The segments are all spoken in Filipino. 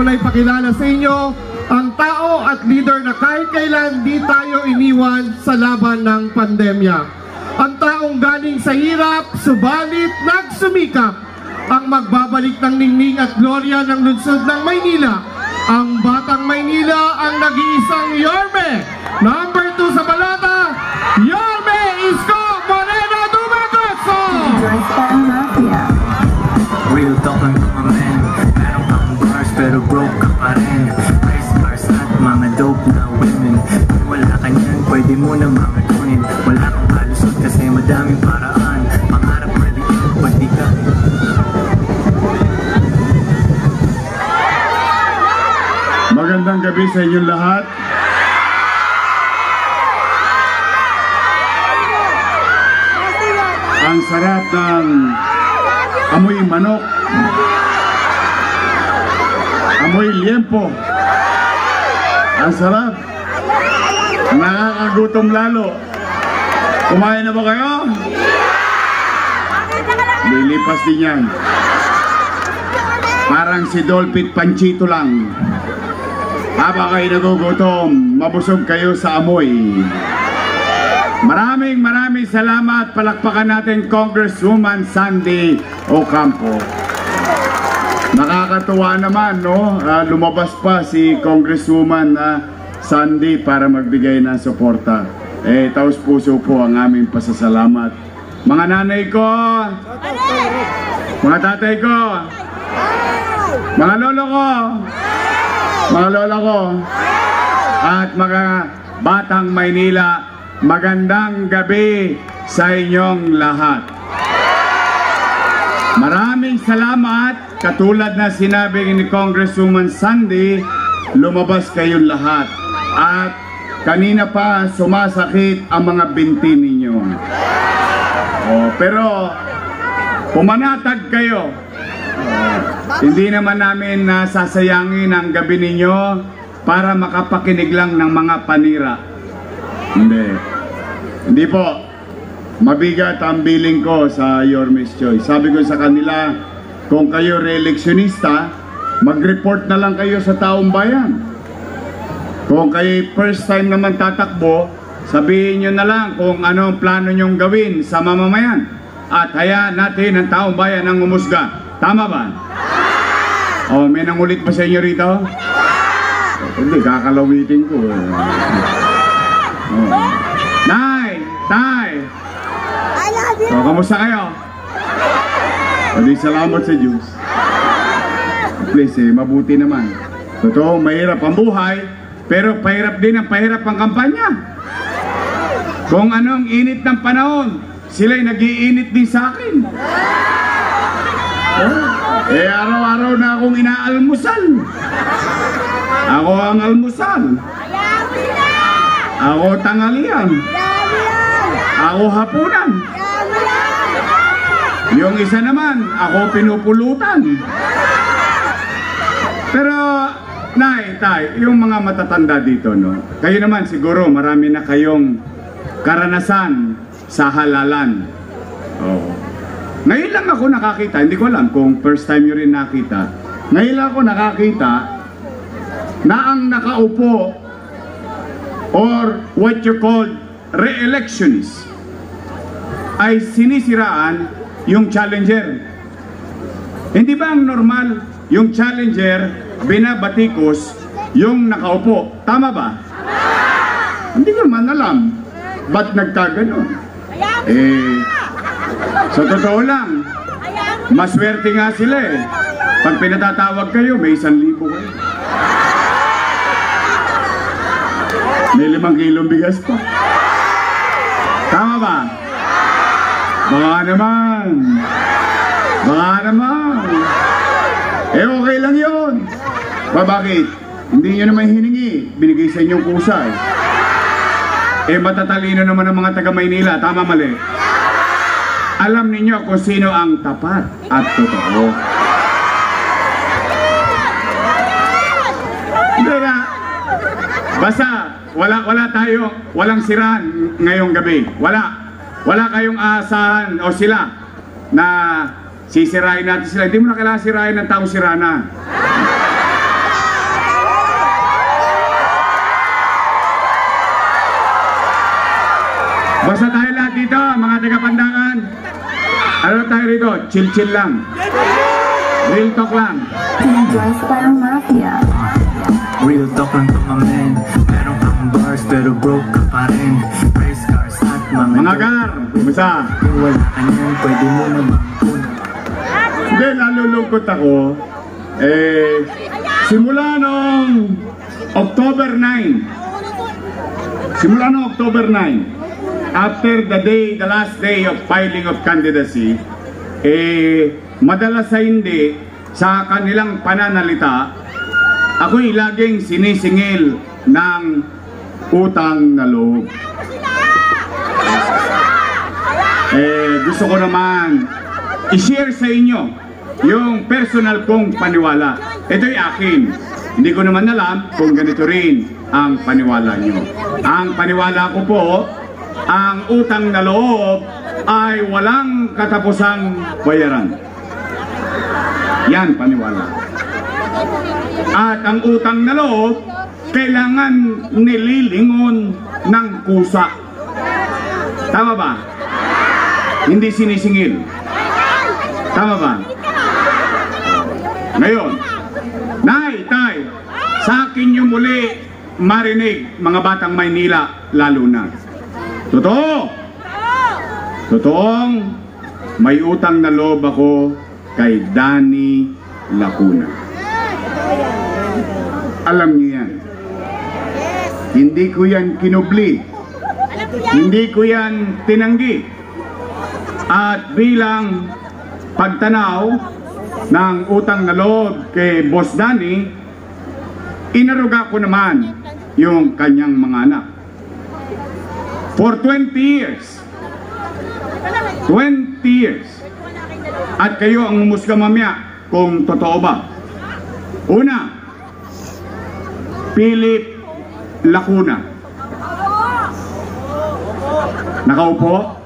na ipakilala sa inyo ang tao at leader na kahit kailan di tayo iniwan sa laban ng pandemya. Ang taong galing sa hirap, subalit nagsumikap, ang magbabalik ng ningning at gloria ng lungsod ng Maynila. Ang Batang Maynila, ang nag-iisang Yorme. Number 2 sa balata, Yorme Isko Moreno Dumagoso! Real talk lang mga men. Meron kang bars pero broke ka pa rin. Race cars at mga dope na women. Kung wala ka niyan, pwede mo na mga kunin. Wala kang kalusot kasi madaming paraan. Pangarap maliit, pwede ka. Magandang gabi sa inyong lahat. Ang sarap ng amoy manok, amoy liempo. Ang sarap. Nakakagutom lalo. Kumain na ba kayo? Lilipas din yan. Parang si Dolpit Panchito lang. Habang kayo nagugutom, mabusog kayo sa amoy. Maraming salamat. Palakpakan natin Congresswoman Sandy Ocampo. Nakakatuwa naman, no? Lumabas pa si Congresswoman Sandy para magbigay ng suporta. Taos puso po ang aming pasasalamat. Mga nanay ko, mga tatay ko, mga lolo ko, mga lola ko, at mga Batang Maynila, magandang gabi sa inyong lahat. Maraming salamat. Katulad na sinabi ni Congresswoman Sandy, lumabas kayong lahat. At kanina pa sumasakit ang mga binti ninyo. Pero pumanatag kayo. Hindi naman namin nasasayangin ang gabi ninyo para makapakinig lang ng mga panira. Hindi po. Mabigat ang billing ko sa Yorme's Choice. Sabi ko sa kanila, kung kayo re-electionista, mag-report na lang kayo sa taong bayan. Kung kayo first time naman tatakbo, sabihin nyo na lang kung ano ang plano nyong gawin sa mamamayan. At hayaan natin ang taong bayan ang umusga. Tama ba? May nangulit pa sa inyo rito? Hindi, kakalawitin ko. Nay! Tay! Kamusta kayo? Salamat sa Diyos. Please, mabuti naman. Totoo, mahirap ang buhay, pero pahirap din ang pahirap ang kampanya. Kung anong init ng panahon, sila'y nag-iinit din sa akin. Araw-araw na akong inaalmusal. Ako ang almusal. Ako tanghalian. Ako hapunan. Yung isa naman, ako pinupulutan. Pero, Nay, Tay, yung mga matatanda dito, no? Kayo naman siguro, marami na kayong karanasan sa halalan. Ngayon lang ako nakakita, hindi ko alam kung first time nyo rin nakita. Ngayon lang ako nakakita na ang nakaupo or what you call re-electionist ay sinisiraan yung challenger. Hindi ba ang normal yung challenger binabatikos yung nakaupo? Tama ba? Hindi ko man alam ba't nagkaganon. Sa totoo lang, maswerte nga sila eh. Pag pinatatawag kayo, may 1,000 kayo. May 5 kilong bigas pa. Tama ba? Baka naman. Baka naman. Okay lang yun. Bakit? Hindi nyo naman hiningi. Binigay sa inyong kusa eh. Matatalino naman ang mga taga Maynila. Tama, mali? Alam ninyo kung sino ang tapat at totoo. Hindi na. Basta, wala tayo, walang siraan ngayong gabi. Wala kayong aasahan o sila na sisirain natin sila. Hindi mo na kailangan sirain ng taong sirana. Basta tayo lahat dito, mga taga-Pandakan. Ano tayo rito? Chill-chill lang. Real talk lang. Dressed by a mafia. Real talk lang to my man. Meron kang bars pero broke ka pa rin. Race cars at Mga gar, kumusta? Kung wala ka niyan, pwede mo naman kuna. Hindi, nalulungkot ako. Simula nung October 9. Simula nung October 9. After the last day of filing of candidacy, madalas sa hindi, sa kanilang pananalita, ako'y laging sinisingil ng utang na loob. Gusto ko naman i-share sa inyo yung personal kong paniwala. Ito'y akin. Hindi ko naman alam kung ganito rin ang paniwala nyo. Ang paniwala ko po, ang utang na loob ay walang katapusang bayaran. Yan paniwala. At ang utang na loob, kailangan nililingon ng kusa. Tama ba? Hindi sinisingil. Tama ba? Ngayon, Nay, Tay, sa akin yung muli marinig, mga batang Maynila, lalo na. Totoo! Totoong may utang na loob ako kay Danny Lacuna. Alam niyo yan. Hindi ko yan kinubli. Hindi ko yan tinanggi. At bilang pagtanaw ng utang na loob kay Boss Danny, inaruga ko naman yung kanyang mga anak. For 20 years. 20 years. At kayo ang umusga mamaya kung totoo ba. Una, Philip Lacuna. Nakaupo?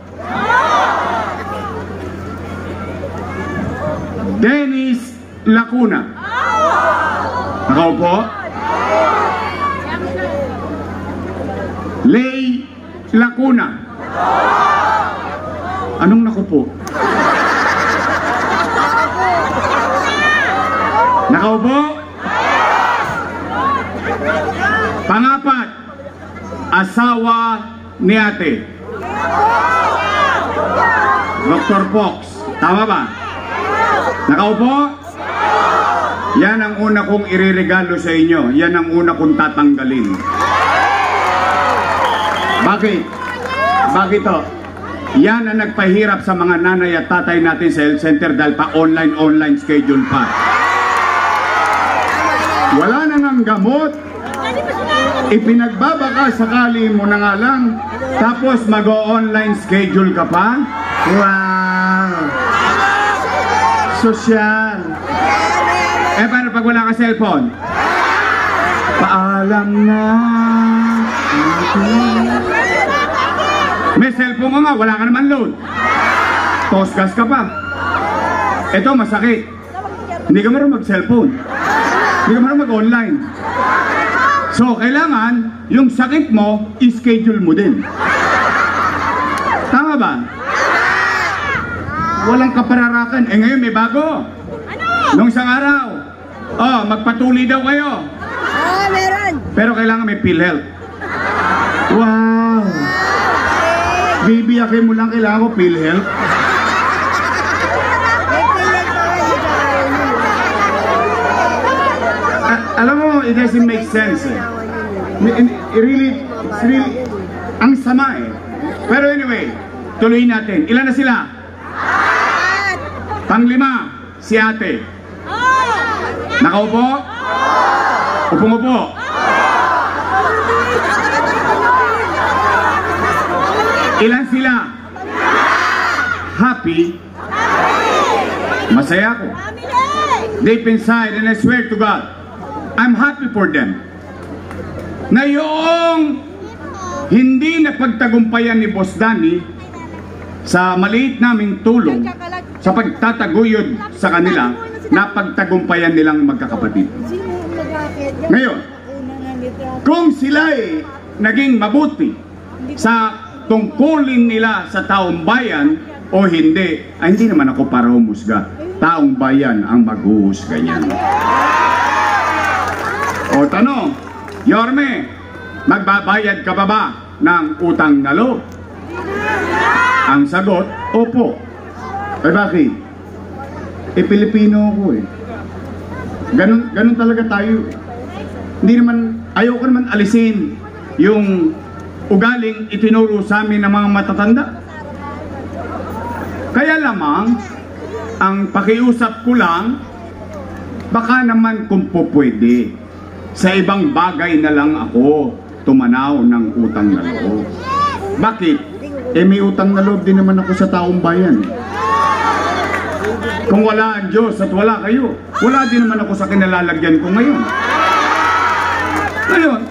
Dennis Lacuna. Nakaupo? Lay Lacuna. Anong nakupo? Nakaupo? Pangapat, asawa ni ate. Dr. Fox. Tama ba? Nakaupo? Yan ang una kong ireregalo sa inyo. Yan ang una kong tatanggalin. Bakit? Bakit to? Yan ang nagpahirap sa mga nanay at tatay natin sa health center dahil pa online schedule pa. Wala na ng gamot. Ipinagbabaka sakali mo na nga lang. Tapos mag-online schedule ka pa. Wow! Sosyal. Paano pag wala ka cellphone? Paalam na. May cellphone nga, wala ka naman load. Tosgas ka pa. Ito, masakit. Hindi ka marunong mag-cellphone. Hindi ka marunong mag-online. So, kailangan, yung sakit mo, i-schedule mo din. Tama ba? Walang kapararakan. Ngayon may bago. Nung isang araw, magpatuloy daw kayo. Meron. Pero kailangan may PhilHealth. Wow! Bibiyakin mo lang, kailangan ko PhilHealth. Alam mo, it doesn't make sense eh. It's really, ang sama eh. Pero anyway, tuloy natin. Ilan na sila? Panglima, si ate. Nakaupo? Upong-upo. Ilan sila? Happy? Masaya ako. Deep inside, and I swear to God, I'm happy for them. Na yung hindi napagtagumpayan ni Boss Danny sa maliit naming tulong sa pagtataguyod sa kanila, napagtagumpayan nilang magkakapatid. Ngayon, kung sila naging mabuti sa tungkulin nila sa taong bayan o hindi, ay hindi naman ako para humusga. Taong bayan ang maghuhusga niyan. O tanong, Yorme, magbabayad ka pa ba ng utang na loob? Ang sagot, opo. Ay bakit? Pilipino ako eh. Ganun talaga tayo. Hindi naman, ayoko naman alisin yung ugaling itinuro sa amin ng mga matatanda. Kaya lamang, ang pakiusap ko lang, baka naman kung po pwede, sa ibang bagay na lang ako tumanaw ng utang na loob. Bakit? May utang na loob din naman ako sa taong bayan. Kung wala ang Diyos at wala kayo, wala din naman ako sa kinalalagyan ko ngayon. Ngayon,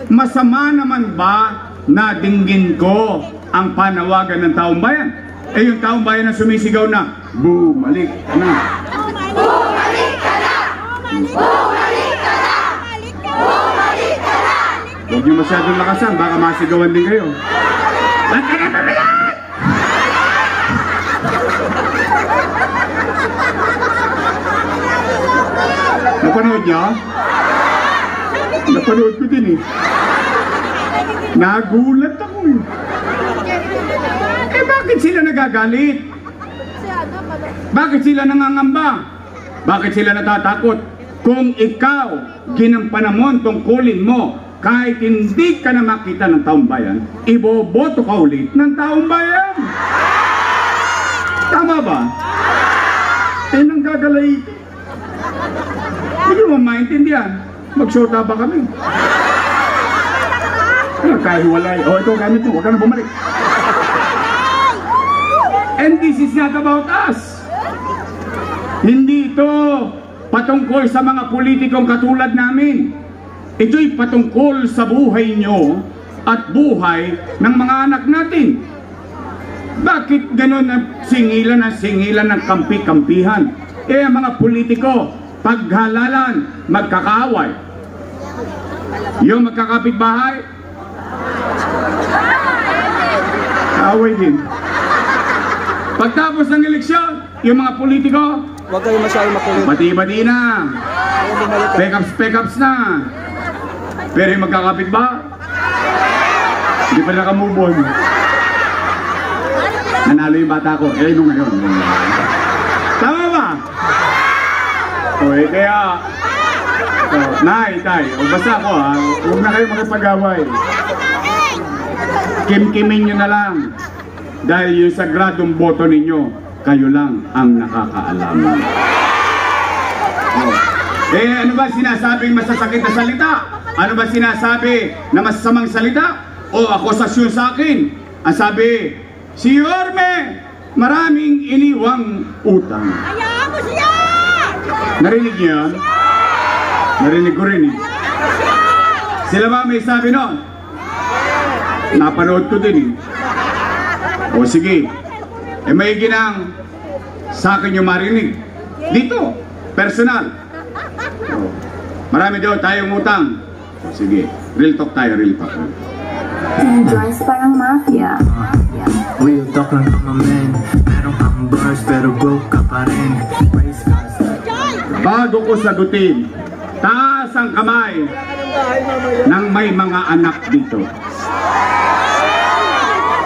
masama naman ba na dinggin ko ang panawagan ng taong bayan? Yung taong bayan na sumisigaw na, bumalik ka na. Bumalik ka na! Bumalik ka na! Bumalik ka na! Huwag niyo masyadong lakasan, baka masigawan din kayo. Ba't ka na bumalik? Napanood niyo? Napanood ko din eh. Nagulat ako eh. Bakit sila nagagalit? Bakit sila nangangamba? Bakit sila natatakot? Kung ikaw ginampanan tungkulin mo, kahit hindi ka na makita ng taong bayan, iboboto ka ulit ng taong bayan. Tama ba? Nang gagalay. Hindi mo maintindihan. Magsyota ba kami? Kahiwalay. O ito gamit mo, huwag ka na bumalik. And this is not about us. Hindi ito patungkol sa mga politikong katulad namin. Ito'y patungkol sa buhay nyo at buhay ng mga anak natin. Bakit gano'n na singilan ng kampi-kampihan? Ang mga politiko, paghalalan, magkakaaway. Yung magkakapitbahay, kaaway din. Pagtapos ng eleksyon, yung mga politiko, huwag kayo masyadong makulit. bati-bati na. Pek-ups na. Pero yung magkakapit ba? Hindi pa nakamove on. Nanalo yung bata ko. Nung ngayon. Tama ba? Kaya Nay, tay, basta ako ha. Huwag na kayo makipag-away. Kim-kimin nyo na lang. Dahil yung sagradong boto ninyo, kayo lang ang nakakaalam. Ano ba sinasabing masasakit na salita? Ano ba sinasabi na masasamang salita? O akusasyon sa akin? Ang sabi, si Yorme, maraming iniwang utang. Hayaan mo siya! Narinig niyo yan? Narinig ko rin eh. Sila ba may sabi nun? Napanood ko din eh. O sige, may ginang sa akin yung marinig. Dito, personal. O, marami daw tayong utang. O sige, real talk tayo, real talk. Joyce parang mafia. Real talk lang mga men. Meron kang bars pero broke ka pa rin. Race cars. Bago ko sagutin, taas ang kamay ng may mga anak dito.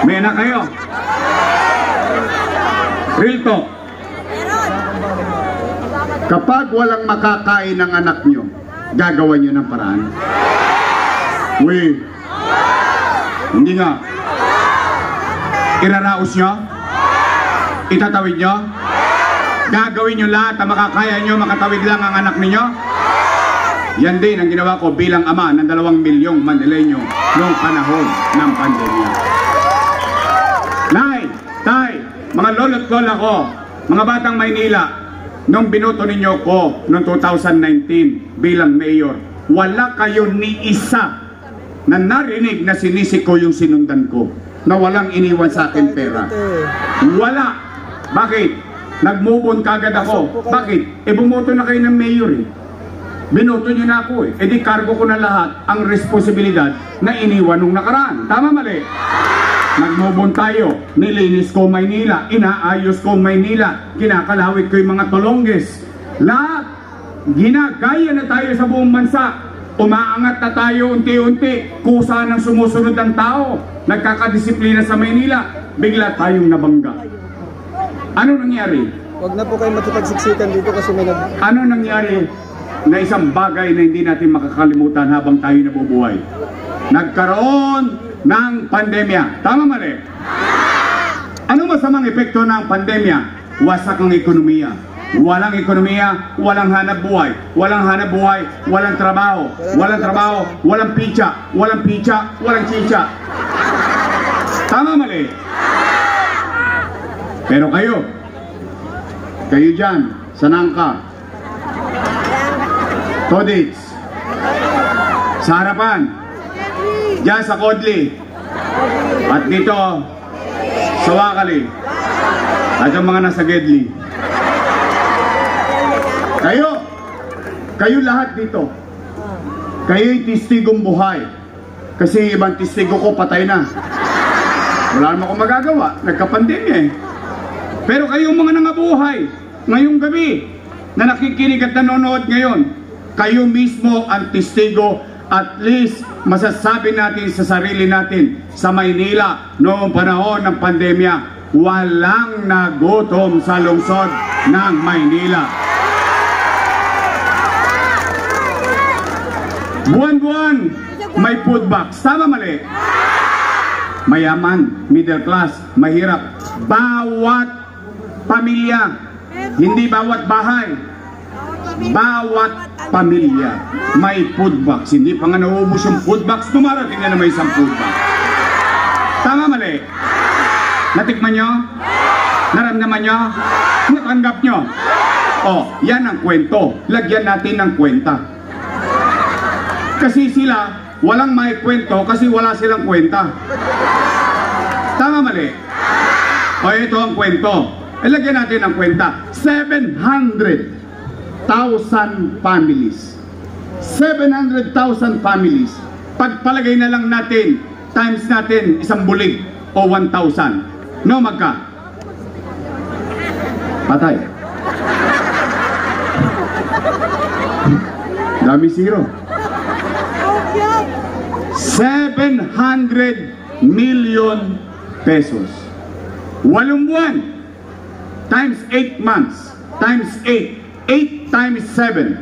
May anak kayo? Real talk. Kapag walang makakain ng anak nyo, gagawa nyo ng paraan? Uy, hindi nga. Iraraos nyo? Itatawid nyo? Gagawin nyo lahat na makakaya nyo, makatawid lang ang anak ninyo? Yan din ang ginawa ko bilang ama ng 2 milyong Manileño noong panahon ng pandemya. Nay, tay, mga lolo't lola ko, mga batang Maynila, nung binoto ninyo ko noong 2019 bilang mayor, wala kayo ni isa na narinig na sinisi ko yung sinundan ko, na walang iniwan sa akin pera. Wala. Bakit? Nag-move on kagad ako. Bakit? Bumoto na kayo ng mayor eh. Binoto nyo na ako eh. Di cargo ko na lahat ang responsibilidad na iniwan nung nakaraan. Tama mali? Nagmubon tayo, nilinis ko Maynila, inaayos ko Maynila, kinakalawit ko yung mga Tolonges. Lahat, ginagaya na tayo sa buong bansa. Umaangat na tayo unti-unti, kusa ng sumusunod ang tao. Nagkakadisiplina sa Maynila, bigla tayong nabangga. Ano nangyari? Huwag na po kayo makipagsiksikan dito kasi may Ano nangyari na isang bagay na hindi natin makakalimutan habang tayo nabubuhay? Nagkaroon ng pandemya. Tama mali? Ano masamang epekto ng pandemya? Wasak ang ekonomiya. Walang ekonomiya, walang hanap buhay. Walang hanap buhay, walang trabaho. Walang trabaho, walang picha. Walang picha, walang chicha. Tama mali? Pero kayo dyan, sa Nangka, Todits, sa harapan, dyan sa Kodli, at dito sa Wakali, at yung mga nasa Gedli. Kayo lahat dito, kayo'y testigong buhay. Kasi ibang testigo ko patay na. Wala naman akong magagawa, nagka-pandemya eh. Pero kayong mga nangabuhay ngayong gabi na nakikinig at nanonood ngayon, kayo mismo ang testigo. At least masasabi natin sa sarili natin, sa Maynila noong panahon ng pandemya, walang nagutom sa lungsod ng Maynila. Buwan-buwan may food box. Tama mali? Mayaman, middle class, mahirap. Bawat pamilya, hindi bawat bahay, bawat pamilya may food box. Hindi pa nga nauubos yung food box, dumarating na may isang food box. Tama mali? Natikman nyo? Naramdaman nyo? Natanggap nyo? Oh, yan ang kwento. Lagyan natin ng kwenta. Kasi sila walang may kwento kasi wala silang kwenta. Tama mali? O ito ang kwento. Ilagyan natin ang kwenta. 700,000 families. 700,000 families. Pagpalagay na lang natin, times natin isang bulig o 1,000. No, magka? Patay. Dami zero. 700 million pesos. 8 buwan times 8 months times 8. 8 times 7.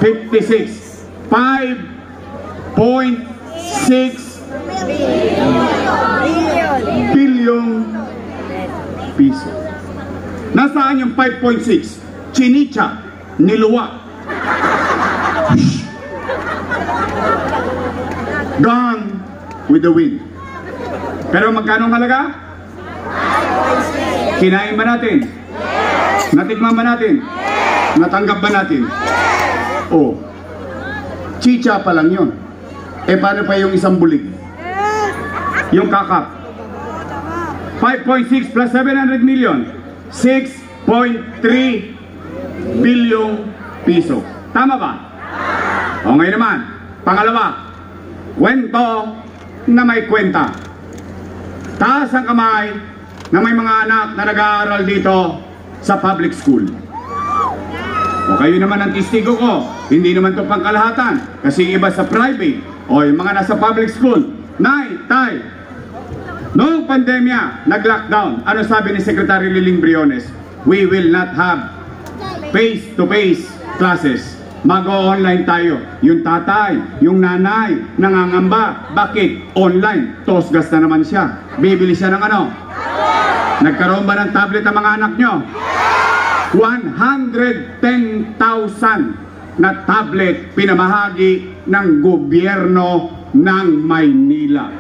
56. 5.6 billion piso. Nasaan yung 5.6? Chinicha, niluwa. Gone with the wind. Pero magkano ang halaga? Kinain ba natin? Natikman ba natin? Natanggap ba natin? Oh, chicha pa lang yun. Eh paano pa yung isang bulig? Yung kakap. 5.6 plus 700 million. 6.3 billion piso. Tama ba? O ngayon naman, pangalawa, kwento na may kwenta. Taas ang kamay na may mga anak na nag-aaral dito sa public school. O kayo naman ang testigo ko, hindi naman ito pangkalahatan kasi iba sa private o yung mga nasa public school. Nay, tay, noong pandemya, nag-lockdown, ano sabi ni Secretary Liling Briones? We will not have face-to-face classes. Mag-online tayo. Yung tatay, yung nanay, nangangamba. Bakit? Online. Tosgas na naman siya. Bibili siya ng ano? Nagkaroon ba ng tablet ang mga anak nyo? 110,000 na tablet pinamahagi ng gobyerno ng Maynila.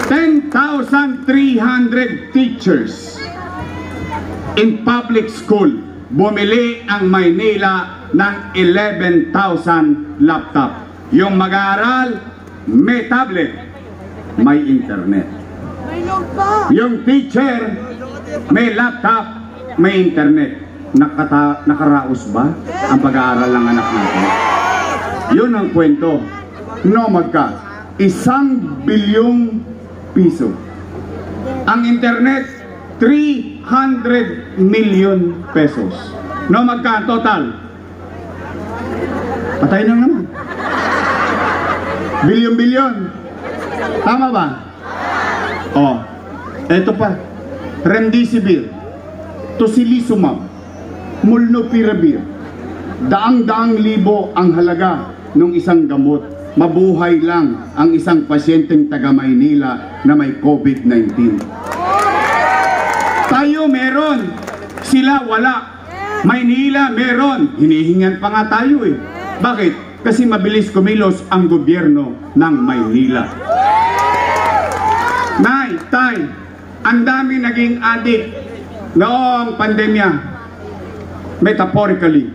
10,300 teachers in public school. Bumili ang Maynila ng 11,000 laptop. Yung mag-aaral, may tablet, may internet. Yung teacher, may laptop, may internet. Nakaraos ba ang pag-aaral ng anak natin? Yun ang kwento. No, magka. 1 bilyong piso. Ang internet, 300 million pesos. No, magka total? Patay na naman. Bilyon-bilyon. Tama ba? Oh, eto pa. Remdesivir, tocilizumab, molnupiravir. Daang-daang libo ang halaga ng isang gamot. Mabuhay lang ang isang pasyenteng taga Maynila na may COVID-19. Tayo meron, sila wala. Maynila meron, hinihingan pa nga tayo eh. Bakit? Kasi mabilis kumilos ang gobyerno ng Maynila. Nay, tay, ang dami naging adik noong pandemya. Metaphorically.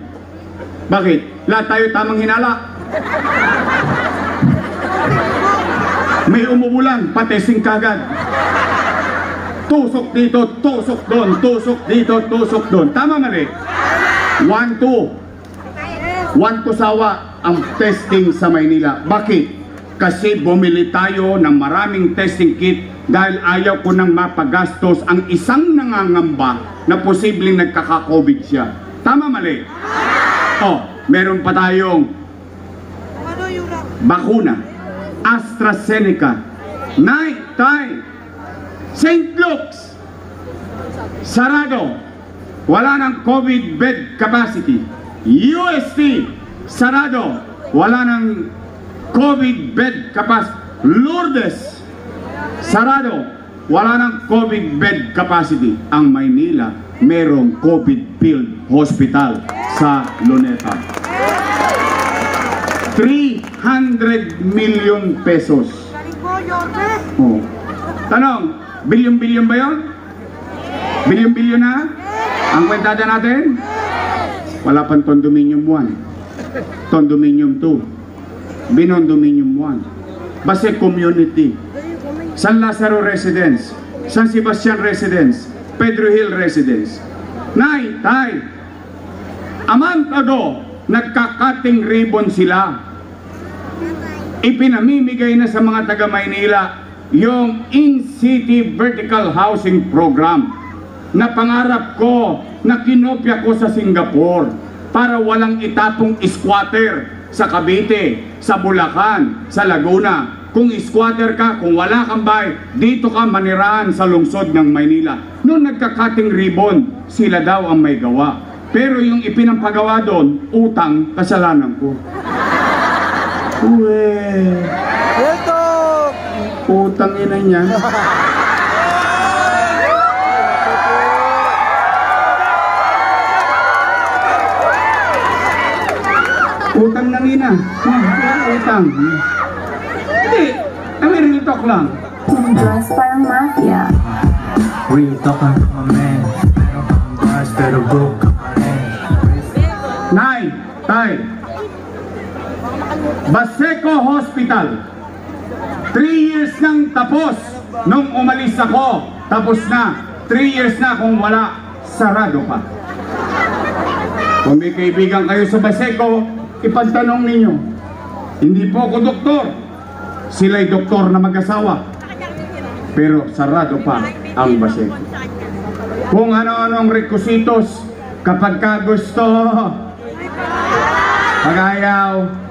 Bakit? Lahat tayo tamang hinala. May umuulan, patesting kagad. Tusok dito, tusok doon, tusok dito, tusok doon. Tama mali? 1-2 sawa ang testing sa Maynila. Bakit? Kasi bumili tayo ng maraming testing kit dahil ayaw ko nang mapagastos ang isang nangangamba na posibleng nagkaka-COVID siya. Tama mali? Oh, meron pa tayong bakuna, AstraZeneca, Night Time, St. Luke's, sarado, wala ng COVID bed capacity. UST, sarado, wala ng COVID bed capacity. Lourdes, sarado, wala ng COVID bed capacity. Ang Maynila, merong COVID-filled hospital sa Luneta. 300 million pesos. Oh. Tanong, bilyon-bilyon ba yun? Bilyon-bilyon na? Ang kwentada natin? Wala pang Condominium 1, Condominium 2, Binondominium 1, Base Community, San Lazaro Residence, San Sebastian Residence, Pedro Hill Residence. Nay, tay, a month ago, nagka-cutting ribbon sila. Ipinamimigay na sa mga taga Maynila yung in-city vertical housing program na pangarap ko na kinopya ko sa Singapore para walang itapong squatter sa Cavite, sa Bulacan, sa Laguna. Kung squatter ka, kung wala kang bahay, dito ka manirahan sa lungsod ng Maynila. Noong nagka-cutting ribbon, sila daw ang may gawa. Pero yung ipinampagawa doon, utang, kasalanan ko. Uwe. Ito! Utang ina niya. Utang ng ina. Utang. Hindi. Real talk lang. Dress parang mafia. Real talk lang mga men. Meron kang bars pero broke ka pa rin. Nay, tay. Baseco Hospital. 3 years nang tapos. Nung umalis ako, tapos na. 3 years na kung wala, sarado pa. Kung may kaibigan kayo sa Baseco, ipagtanong ninyo. Hindi po ako doktor. Sila'y doktor na mag-asawa. Pero sarado pa ang Baseco. Kung ano-anong requisitos, kapag ka gusto, pag-ayaw,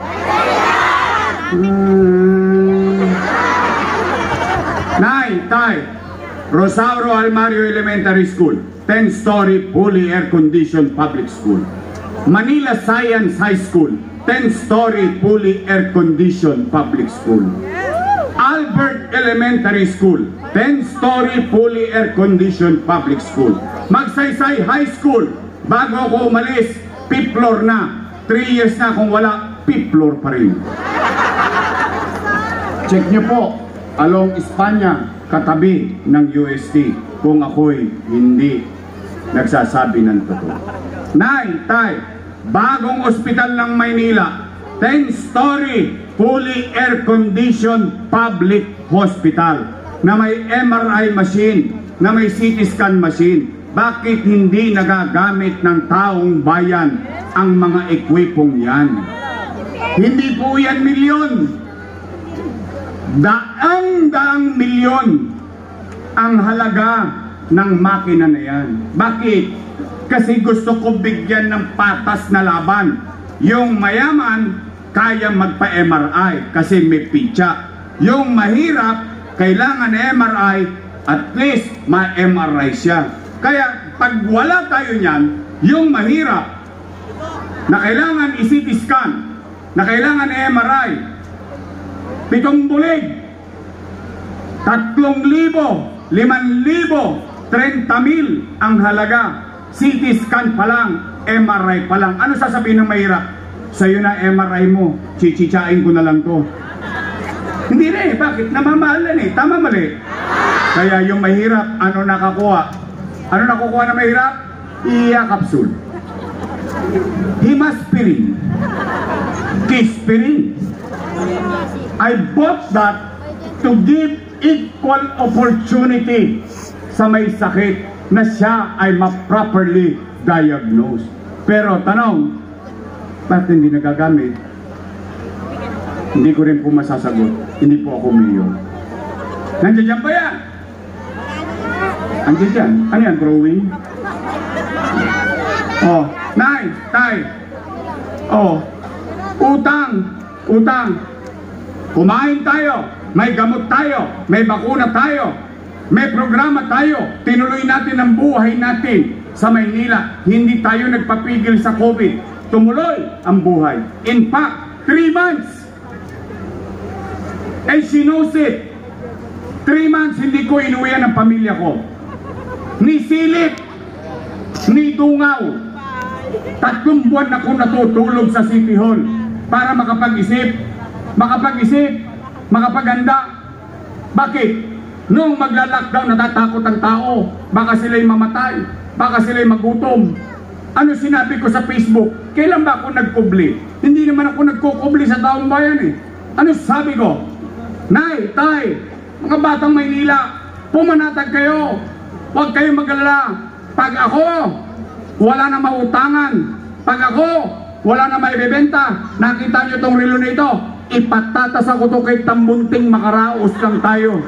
Nay, tay, Rosauro Almario Elementary School, 10-story fully air-conditioned public school. Manila Science High School, 10-story fully air-conditioned public school. Albert Elementary School, 10-story fully air-conditioned public school. Magsaysay High School, bago ako umalis, 5th floor na. 3 years na kung wala, 5th floor pa rin. Check nyo po, along Espanya, katabi ng UST, kung ako'y hindi nagsasabi ng totoo. Nay, tay, bagong ospital ng Maynila, 10-story, fully air-conditioned public hospital na may MRI machine, na may CT scan machine. Bakit hindi nagagamit ng taong bayan ang mga ekwipong yan? Hindi po yan milyon. Daang milyon ang halaga ng makina na yan. Bakit? Kasi gusto ko bigyan ng patas na laban. Yung mayaman, kaya magpa-MRI kasi may pitsa. Yung mahirap, kailangan MRI, at least ma-MRI siya. Kaya pag wala tayo niyan, yung mahirap na kailangan i-CT scan, na kailangan MRI, 7 bulig, 3,000, 5,000, 30,000 ang halaga. CT scan pa lang, MRI pa lang. Ano sasabihin ng mahirap? Sa'yo na MRI mo, chichichain ko na lang to. Hindi na eh, bakit? Namamahalan eh, tama mali. Kaya yung mahirap, ano nakakuha? Ano nakukuha na mahirap? Iya capsule, Himaspirin, Kispirin. I bought that to give equal opportunity sa may sakit na siya ay ma-properly diagnose. Pero tanong, bakit hindi nagagamit? Hindi ko rin po masasagot. Hindi po ako mayor. Nandiyan dyan ba yan? Nandiyan dyan? Ano yan, drawing? Oh, nay, tay. Oh, utang. Kumain tayo, may gamot tayo, may bakuna tayo, may programa tayo, tinuloy natin ang buhay natin sa Maynila. Hindi tayo nagpapigil sa COVID. Tumuloy ang buhay. In fact, 3 months. And she knows it. 3 months hindi ko inuwian ang pamilya ko. Ni silip, ni dungaw. 3 buwan ako natutulog sa City Hall para makapag-isip, makapaganda. Bakit? Nung magla-lockdown, natatakot ang tao. Baka sila'y mamatay, baka sila'y magutom. Ano sinabi ko sa Facebook? Kailan ba ako nagkubli? Hindi naman ako nagkukubli sa taong bayan eh. Ano sabi ko? Nay, tay, mga batang Maynila, pumanatag kayo. Huwag kayong mag-alala. Pag ako, wala na mautangan. Pag ako, wala na maibebenta. Nakita nyo tong relo na ito, ipatatas ako to kay Tambunting, makaraos lang tayo.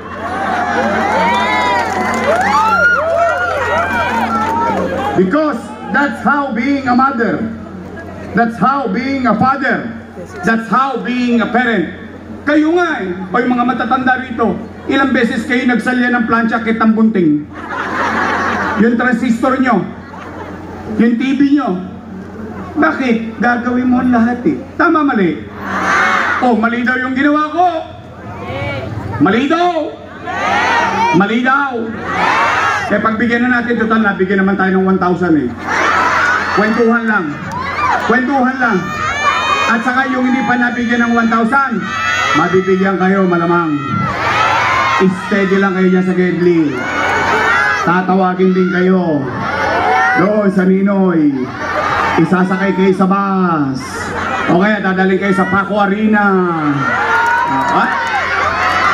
Because that's how being a mother, that's how being a father, that's how being a parent. Kayo nga eh, o yung mga matatanda rito, ilang beses kayo nagsalya ng plancha kay Tambunting? Yung transistor nyo, yung TV nyo, bakit? Gagawin mo lahat eh. Tama, mali? Oh, mali daw yung ginawa ko. Mali daw. Mali daw. Eh, pagbigyan na natin, total, nabigyan naman tayo ng 1,000 eh. Kwentuhan lang. At saka yung hindi pa nabigyan ng 1,000, mabibigyan kayo malamang. Steady lang kayo dyan sa Gedli. Tatawagin din kayo doon sa Ninoy. Isasakay kayo sa bus. O kaya dadaling kayo sa Paco Arena.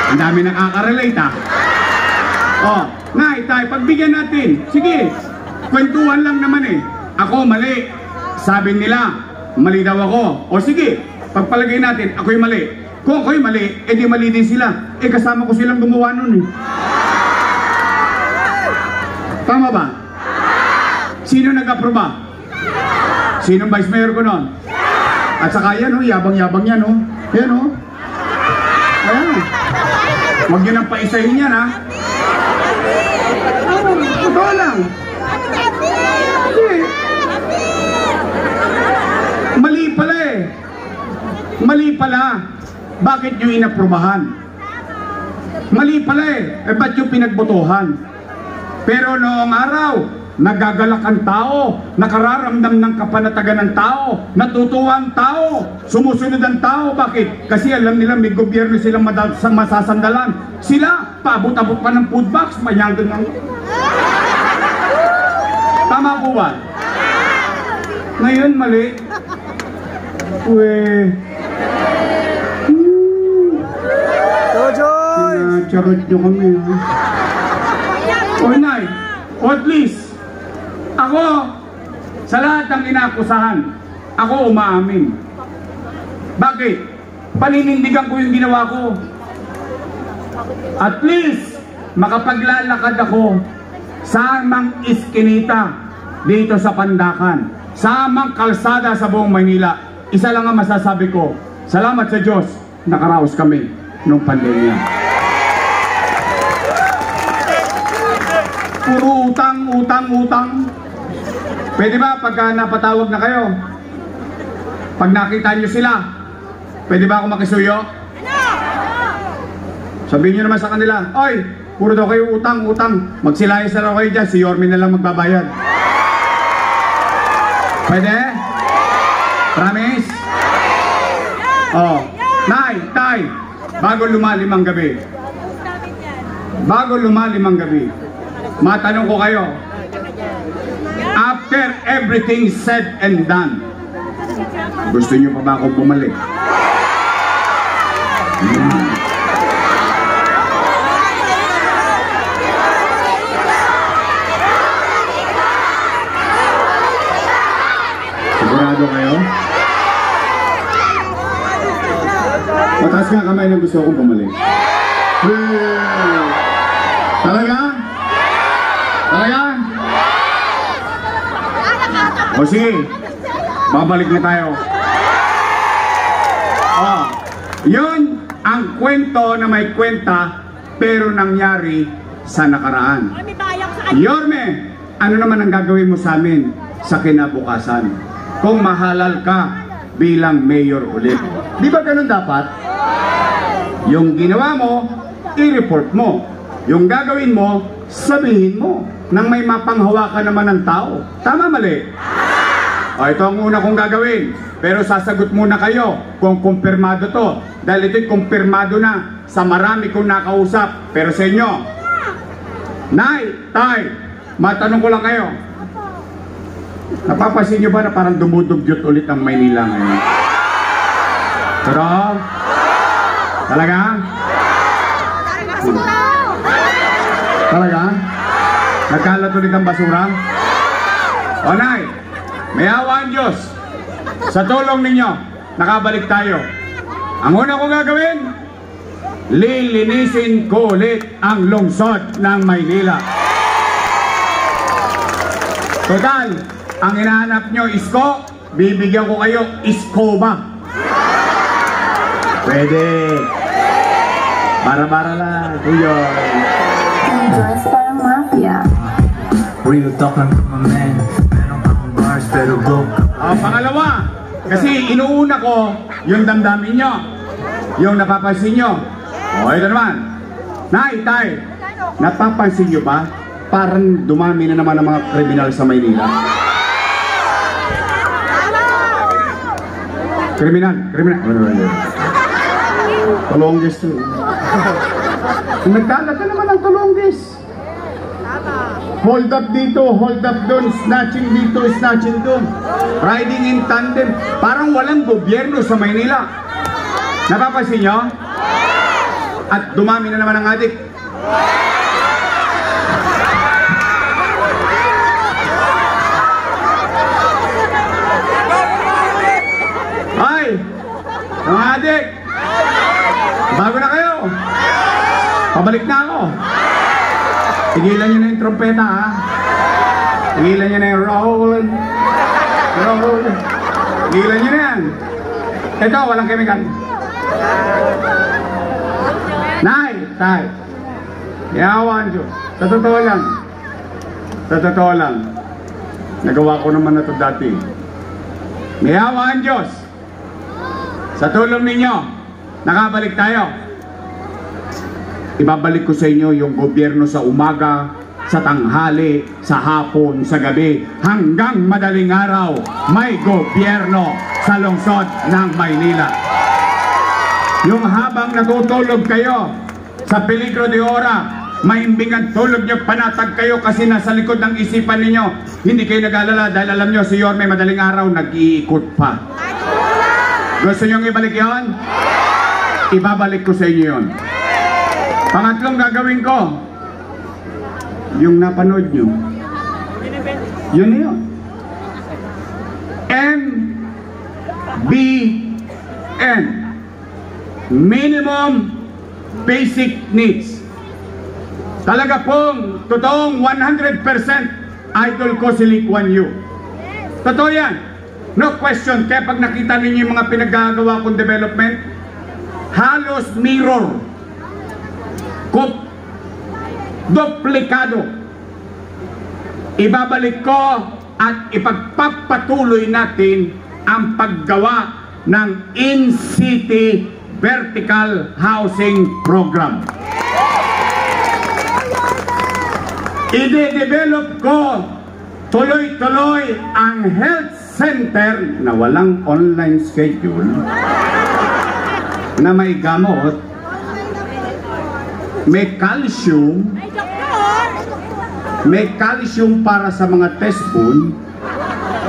Ang dami nakaka-relate ah. Oh, nay, tay, pagbigyan natin. Sige, kwentuhan lang naman eh. Ako mali. Sabi nila, mali daw ako. O sige, pagpalagay natin, ako'y mali. Kung ako'y mali, edi mali din sila. Eh kasama ko silang gumawa nun eh. Tama ba? Sino nag-aproba? Sino vice mayor ko nun? At saka yan oh, yabang-yabang yan oh. Yan oh. Ayan. Huwag nyo nang paisahin yan ha. Totoo lang. Mali pala eh. Mali pala. Bakit nyo inaprubahan? Mali pala eh. Eh ba't yung pinagbotohan? Pero noong araw, nagagalak ang tao, nakararamdam ng kapanatagan ng tao, natutuwa ang tao, sumusunod ang tao. Bakit? Kasi alam nila may gobyerno silang masasandalan. Sila, paabot-abot pa ng food box, mayanggan lang. Tama po ba? Ngayon, mali. Charot nyo kami. O nay, o at least, ako, sa lahat ng inaakusahan, ako umaamin. Bakit? Paninindigan ko yung ginawa ko. At least, makapaglalakad ako sa mang iskinita dito sa Pandakan, sa mang kalsada sa buong Maynila. Isa lang ang masasabi ko, salamat sa Diyos, nakaraos kami nung pandemya. Puro utang, utang, utang. Pwede ba pagka napatawag na kayo, pag nakita nyo sila, pwede ba ako makisuyo? Sabihin nyo naman sa kanila, oy, puro daw kayo utang, utang. Magsilayas na raw kayo dyan, si Yorme na lang magbabayad. Pwede? Promise? Oh, Nay, Tay, bago lumalim ang gabi. Bago lumalim ang gabi, matanong ko kayo, after everything said and done, gusto nyo pa ba akong bumalik? Sigurado kayo? Mataas nga kamay na gusto akong bumalik. Talaga? Talaga? O sige, babalik na tayo. Oh, yun ang kwento na may kwenta pero nangyari sa nakaraan. Yorme, ano naman ang gagawin mo sa amin sa kinabukasan kung mahalal ka bilang mayor ulit? Di ba ganun dapat? Yung ginawa mo, i-report mo. Yung gagawin mo, sabihin mo nang may mapanghawakan naman ng tao. Tama, mali? O, ito ang una kong gagawin. Pero sasagot muna kayo kung kumpirmado to. Dahil ito'y kumpirmado na sa marami kong nakausap. Pero sa inyo, Nay, Tay, matanong ko lang kayo. Napapansin nyo ba na parang dumudugyot ulit ang Maynila ngayon? Pero, talaga? Talaga? Nagkalat ulit ang basura? O Nay, may awa ang Diyos. Sa tulong ninyo, nakabalik tayo. Ang una kong gagawin, lilinisin ko ulit ang lungsod ng Maynila. Total, ang hinahanap nyo isko, bibigyan ko kayo iskoba. Pwede. Bara-bara lang, kuyo. Dress parang mafia. Real talk lang to my man. Meron akong bars pero broke. Pangalawa, kasi inuuna ko yung damdamin nyo, yung napapansin nyo. O, ito naman. Nay, Tay, napapansin nyo ba? Parang dumami na naman ang mga kriminal sa Maynila. Kriminal. Tulonggis to. Nagkalat na naman ang tulonggis. Hold up dito, hold up doon, snatching dito, snatching doon. Riding in tandem. Parang walang gobyerno sa Maynila. Napapansin nyo? At dumami na naman ang adik. Ay! Mga adik! Bago na kayo! Pabalik na ako! Tigilan nyo na yung trompeta, ha? Tigilan nyo na yung roll. Tigilan nyo na yan. Ito, walang chemical. Nay, Tay, yawan Diyos. Sa totoo lang, nagawa ko naman na ito dati. Yawan Diyos. Sa tulong ninyo, nakabalik tayo. Ibabalik ko sa inyo yung gobyerno sa umaga, sa tanghali, sa hapon, sa gabi, hanggang madaling araw, may gobyerno sa lungsod ng Maynila. Yung habang natutulog kayo sa peligro de ora, maimbing ang tulog nyo, panatag kayo kasi nasa likod ng isipan ninyo. Hindi kayo nag-alala dahil alam nyo si Yorme madaling araw nag-iikot pa. Gusto nyo ibalik yon? Ibabalik ko sa inyo yon. Pangatlong gagawin ko, yung napanood nyo, yun yun. MBN, Minimum basic needs. Talaga pong totoong 100% idol ko si Lee Kuan Yew. Totoo yan. No question. Kaya pag nakita ninyo yung mga pinagagawa kong development, halos mirror. Duplikado. Ibabalik ko at ipagpapatuloy natin ang paggawa ng in-city vertical housing program. Ide-develop ko tuloy-tuloy ang health center na walang online schedule, na may gamot, may calcium para sa mga test spoon,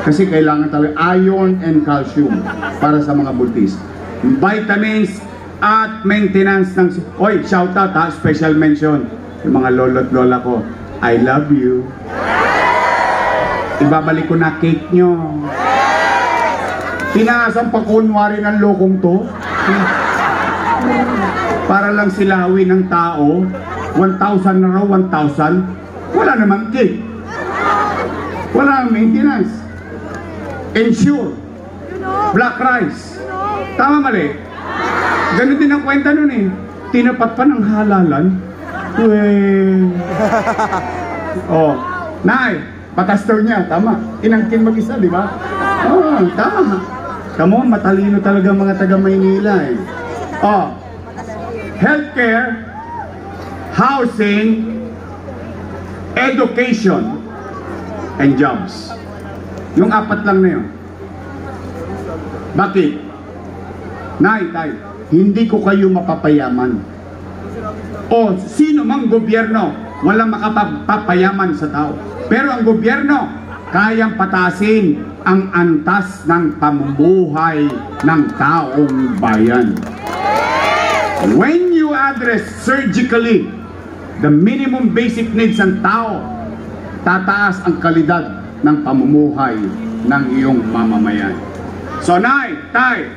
kasi kailangan talaga iron and calcium para sa mga buntis, vitamins at maintenance ng... Oy, shout out ha, special mention yung mga lolo't lola ko, I love you. Ibabalik ko na cake nyo. Tinaasan pa kunwari ng lokong to para lang silawin ng tao. 1,000 na raw, 1,000. Wala namang cake, wala namang maintenance. Ensure black rice. Tama mali? Ganun din ang kwenta nun eh. Tinapat pa ng halalan. Oh, Nay, patas daw niya, tama. Inangkin mag-isa, di ba? Oh, tama. Kamu, matalino talaga mga taga Maynila eh. Oh, healthcare, housing, education, and jobs. Yung apat lang na yun. Bakit? Nay, tay, hindi ko kayo mapapayaman. O sino mang gobyerno, walang makapapayaman sa tao. Pero ang gobyerno, kayang patasin ang antas ng pamumuhay ng taong bayan. When you address surgically the minimum basic needs ng tao, tataas ang kalidad ng pamumuhay ng iyong mamamayan. So, Nay, Tay,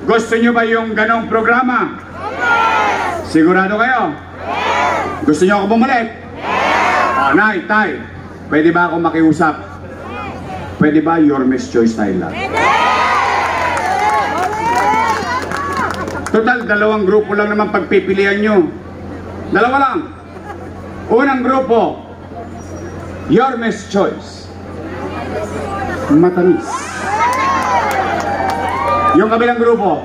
gusto nyo ba yung ganong programa? Yes! Sigurado kayo? Yes! Gusto nyo ako bumalik? Yes! O, Nay, Tay, pwede ba ako makiusap? Pwede ba your Miss Choice style lang? Total, dalawang grupo lang naman pagpipilian nyo. Dalawa lang. Unang grupo, your Miss Choice. Matamis. Yung kabilang grupo,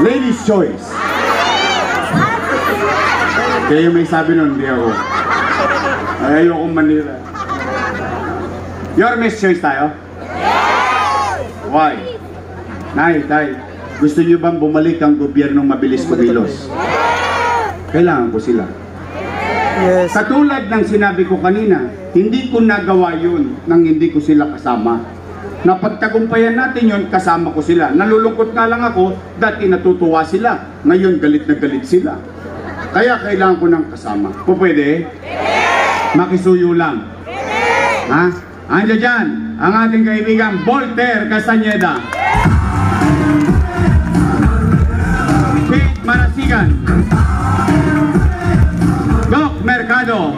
Ladies Choice. Kaya yung may sabi nun, hindi ako. Ayokong manira. Your Miss Choice tayo? Why? Nay, Tay, gusto niyo bang bumalik ang gobyernong mabilis kumilos? Kailangan ko sila. Yes. Katulad ng sinabi ko kanina, hindi ko nagawa yun nang hindi ko sila kasama. Napagtagumpayan natin yun, kasama ko sila. Nalulungkot nga lang ako, dati natutuwa sila. Ngayon galit na galit sila. Kaya kailangan ko ng kasama. Po pwede? Makisuyo lang. Ha? Andiyan dyan, ang ating kaibigan Voltaire Castañeda. Kate Marasigan. Doc Mercado.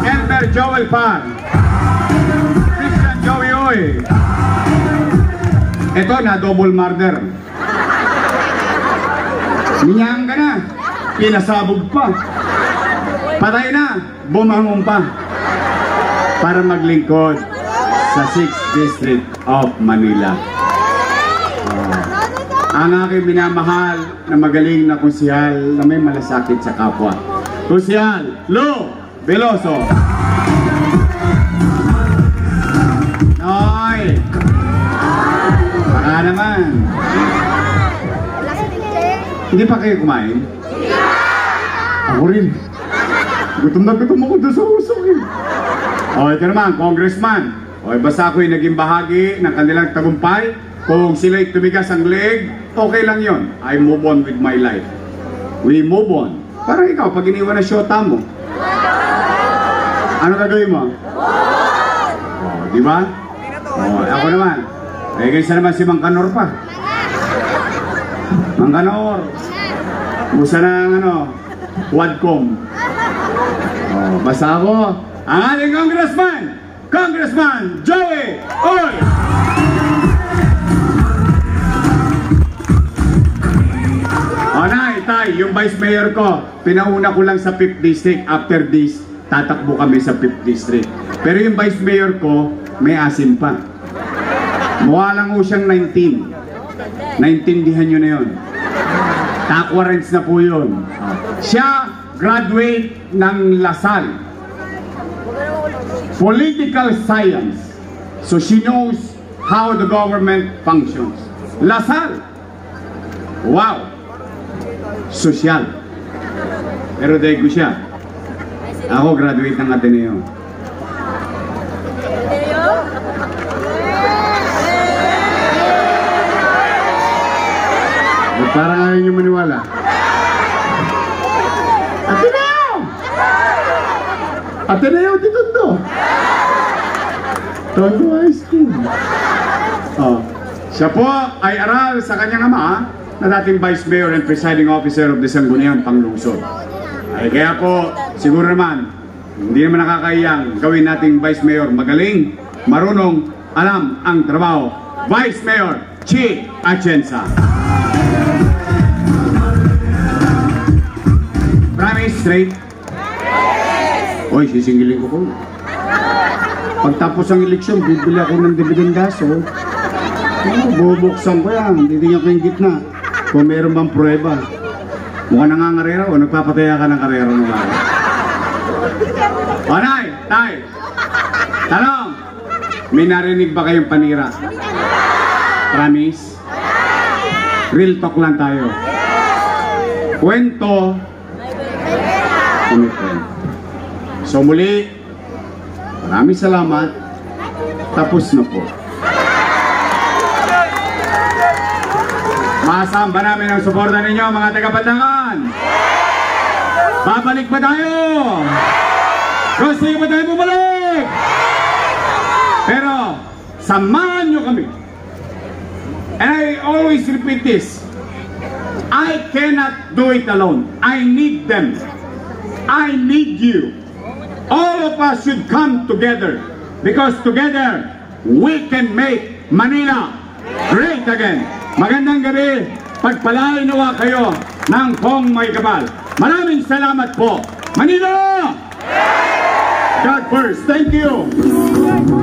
Elmer Joel Par. Christian Joey Oy. Ito na double murder. Minyahan ka na. Pinasabog pa. Patay na. Bumangon pa. Para maglingkod sa 6th District of Manila. Ang aking minamahal na magaling na konsehal na may malasakit sa kapwa. Konsehal Lo Veloso. Noy! Baka naman. Hindi pa kayo kumain? Ako rin. Gutom na gutom ako doon sa usok eh. O, ito naman, Congressman. O, basta ako'y naging bahagi ng kanilang tagumpay. Kung sila'y tumigas ang leeg, okay lang yon. I move on with my life. We move on. Parang ikaw, pag iniwan na syota mo, ano gagawin mo? O, di ba? O, ako naman. Eh, kaysa naman si Mang Kanor pa. Mang Kanor. Musa ng Wadcom. Oh, basta ako, ang ating Congressman Joey Oy! O na, Itay, yung Vice Mayor ko, pinauna ko lang sa 5th District. After this, tatakbo kami sa 5th District. Pero yung Vice Mayor ko, may asim pa. Mukha lang po siyang 19. Naintindihan nyo na yun. Takwarens na po yun. Siya, graduate ng Lasal. Political Science. So she knows how the government functions. Lasal. Wow. Sosyal. Pero dahil ko siya. Ako graduate ng Ateneo. Parang ayaw nyo maniwala. Ateneo di Tondo. Tondo High School. Oh. Siya po ay aral sa kanyang ama na dating Vice Mayor and Presiding Officer of the Sangguniang Panglungsod. Ay kaya po, siguro naman, hindi naman nakakayang gawin nating Vice Mayor magaling, marunong, alam ang trabaho. Vice Mayor Chi Atienza. Promise straight? Oy, sisingilin ko po. Pagtapos ang eleksyon, bibili ako ng dividendaso. Bubuksan ko yan, titingnan ko yung gitna. Kung meron bang prueba. Mukhang nangangarera o nagpapataya ka ng karera ng mga. O, Nay, Tay. Tanong, may narinig ba kayong panira? Promise? Real talk lang tayo. Kwento. So muli, maraming salamat. Tapos na po. Maasahan ba namin ang suporta ninyo mga taga-Batangan? Babalik ba tayo? Gusto nyo ba tayo bumalik? Pero, samahan nyo kami. And I always repeat this. I cannot do it alone. I need them. I need you. All of us should come together because together we can make Manila great again. Magandang gabi. Pagpalain nawa kayo ng Pong May Kapal. Maraming salamat po. Manila! God first. Thank you.